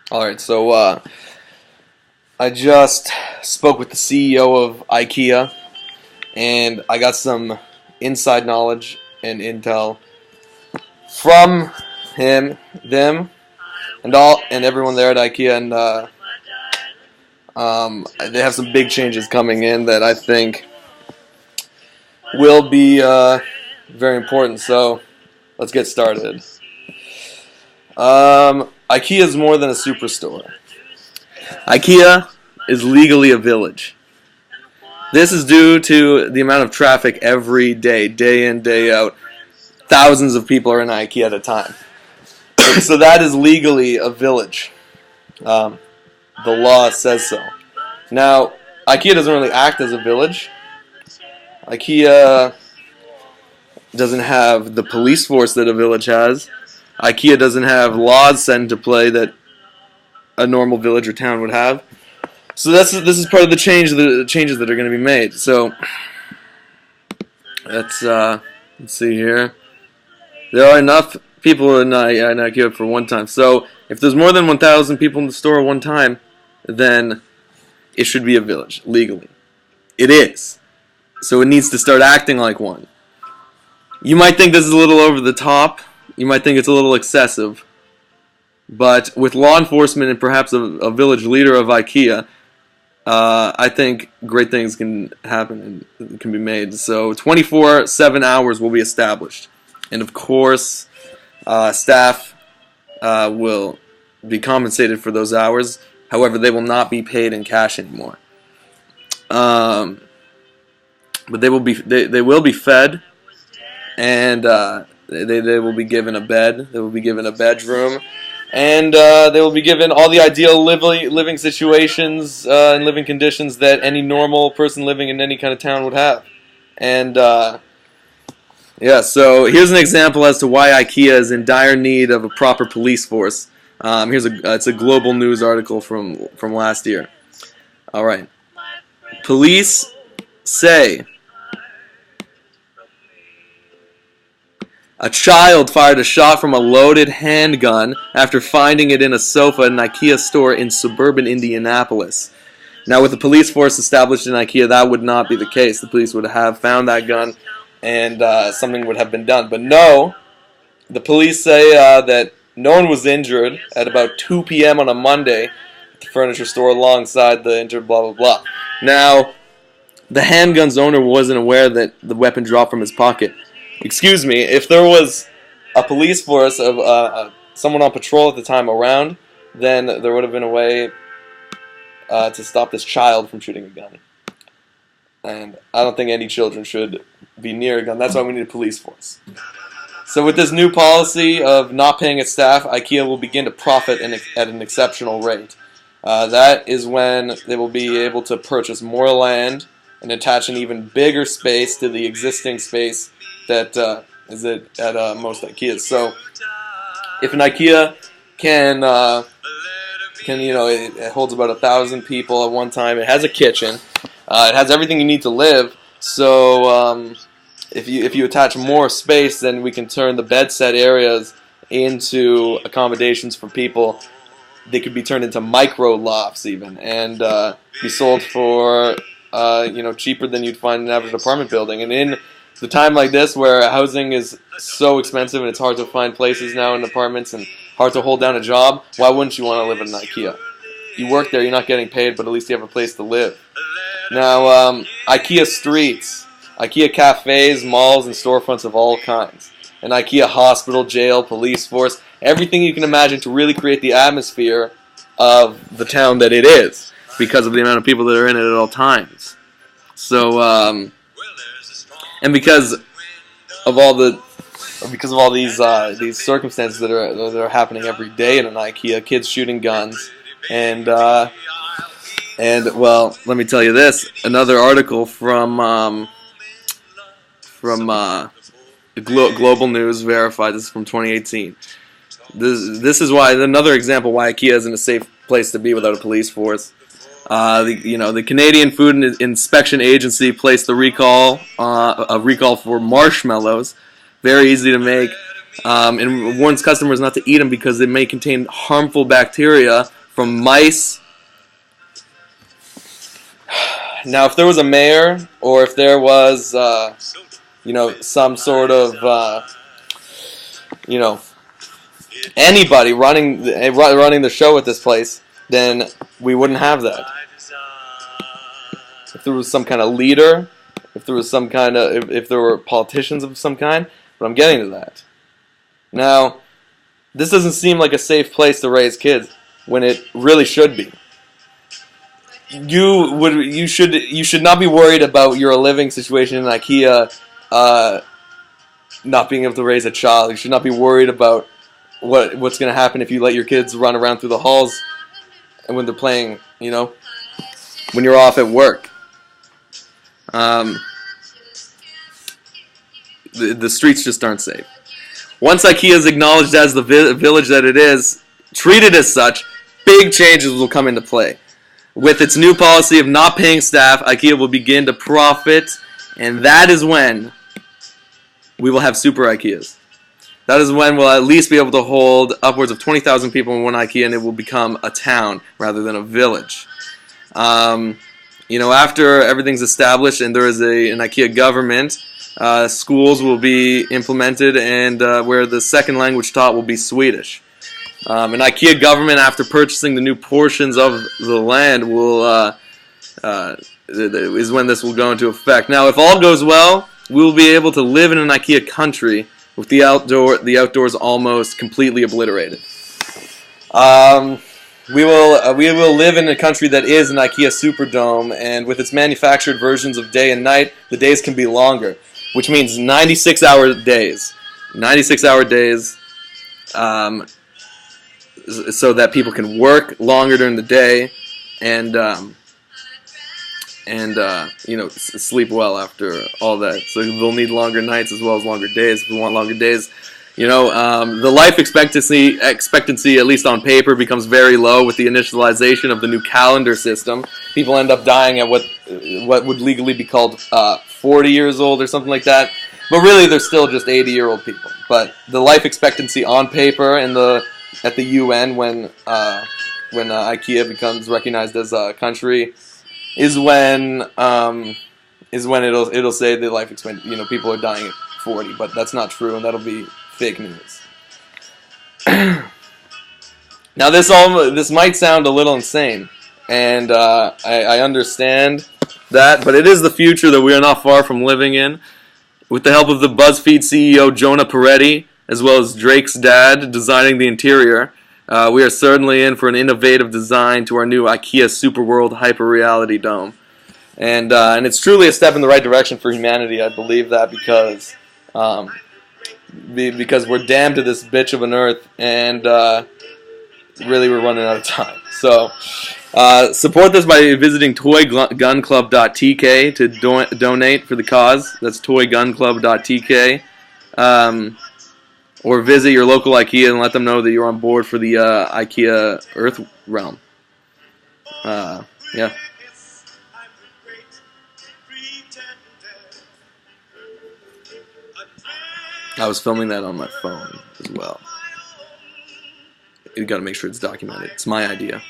Alright, so I just spoke with the CEO of IKEA, and I got some inside knowledge and intel from him, them, and everyone there at IKEA, and they have some big changes coming in that I think will be very important. So let's get started. IKEA is more than a superstore. IKEA is legally a village. This is due to the amount of traffic every day, day in, day out. Thousands of people are in IKEA at a time. So that is legally a village. The law says so. Now, IKEA doesn't really act as a village. IKEA doesn't have the police force that a village has. IKEA doesn't have laws set into play that a normal village or town would have. So this is part of the changes that are going to be made. So let's see here. There are enough people in IKEA for one time. So if there's more than 1,000 people in the store at one time, then it should be a village legally. It is. So it needs to start acting like one. You might think this is a little over the top. You might think it's a little excessive. But with law enforcement and perhaps a village leader of IKEA, I think great things can happen and can be made. So 24/7 hours will be established. And of course, staff will be compensated for those hours. However, they will not be paid in cash anymore. But they will be fed, and they will be given a bed. They will be given a bedroom. And they will be given all the ideal living situations and living conditions that any normal person living in any kind of town would have. And yeah, so here's an example as to why IKEA is in dire need of a proper police force. It's a global news article from last year. All right, police say a child fired a shot from a loaded handgun after finding it in a sofa in an IKEA store in suburban Indianapolis. Now, with the police force established in IKEA, that would not be the case. The police would have found that gun, and something would have been done. But no, the police say that no one was injured at about 2 p.m. on a Monday at the furniture store alongside the injured blah, blah, blah. Now, the handgun's owner wasn't aware that the weapon dropped from his pocket. Excuse me, if there was a police force of someone on patrol at the time around, then there would have been a way to stop this child from shooting a gun. And I don't think any children should be near a gun. That's why we need a police force. So with this new policy of not paying its staff, IKEA will begin to profit at an exceptional rate. That is when they will be able to purchase more land and attach an even bigger space to the existing space that is at most IKEAs. So if an IKEA can it holds about 1,000 people at one time. It has a kitchen. It has everything you need to live. So if you attach more space, then we can turn the bed set areas into accommodations for people. They could be turned into micro lofts even, and be sold for cheaper than you'd find in an average apartment building. And in the time like this, where housing is so expensive and it's hard to find places now in apartments and hard to hold down a job, why wouldn't you want to live in an IKEA? You work there, you're not getting paid, but at least you have a place to live. Now, IKEA streets, IKEA cafes, malls, and storefronts of all kinds. An IKEA hospital, jail, police force, everything you can imagine to really create the atmosphere of the town that it is, because of the amount of people that are in it at all times. So, and because of all these circumstances that are happening every day in an IKEA, kids shooting guns, and well, let me tell you this: another article from Global News verified. This is from 2018. This is why another example why IKEA isn't a safe place to be without a police force. The Canadian Food and Inspection Agency placed a recall for marshmallows, very easy to make, and warns customers not to eat them because they may contain harmful bacteria from mice. Now, if there was a mayor, or if there was, some sort of, anybody running the show at this place, then we wouldn't have that. If there was some kind of leader, if there were politicians of some kind, but I'm getting to that. Now, this doesn't seem like a safe place to raise kids when it really should be. You should not be worried about your living situation in IKEA not being able to raise a child. You should not be worried about what's going to happen if you let your kids run around through the halls and when they're playing, when you're off at work. The streets just aren't safe. Once IKEA is acknowledged as the village that it is, treated as such, big changes will come into play. With its new policy of not paying staff, IKEA will begin to profit, and that is when we will have super IKEAs. That is when we'll at least be able to hold upwards of 20,000 people in one IKEA, and it will become a town rather than a village. After everything's established and there is an IKEA government, schools will be implemented, and where the second language taught will be Swedish. An IKEA government, after purchasing the new portions of the land, is when this will go into effect. Now, if all goes well, we will be able to live in an IKEA country with the outdoors almost completely obliterated. We will live in a country that is an IKEA Superdome, and with its manufactured versions of day and night, the days can be longer, which means 96-hour days. 96-hour days. So that people can work longer during the day and sleep well after all that. So they'll need longer nights as well as longer days. If we want longer days, the life expectancy, at least on paper, becomes very low with the initialization of the new calendar system. People end up dying at what would legally be called 40 years old or something like that. But really, they're still just 80-year-old people. But the life expectancy on paper and at the UN when IKEA becomes recognized as a country is when it'll say the life expectancy. People are dying at 40, but that's not true, and that'll be fake news. Now, this might sound a little insane, and I understand that, but it is the future that we are not far from living in. With the help of the BuzzFeed CEO Jonah Peretti, as well as Drake's dad designing the interior, we are certainly in for an innovative design to our new IKEA Superworld Hyper-Reality Dome. And it's truly a step in the right direction for humanity. I believe that because we're damned to this bitch of an earth, and really we're running out of time. So support this by visiting toygunclub.tk to donate for the cause. That's toygunclub.tk. Or visit your local IKEA and let them know that you're on board for the IKEA Earth Realm. Yeah. I was filming that on my phone as well. You got to make sure it's documented. It's my idea.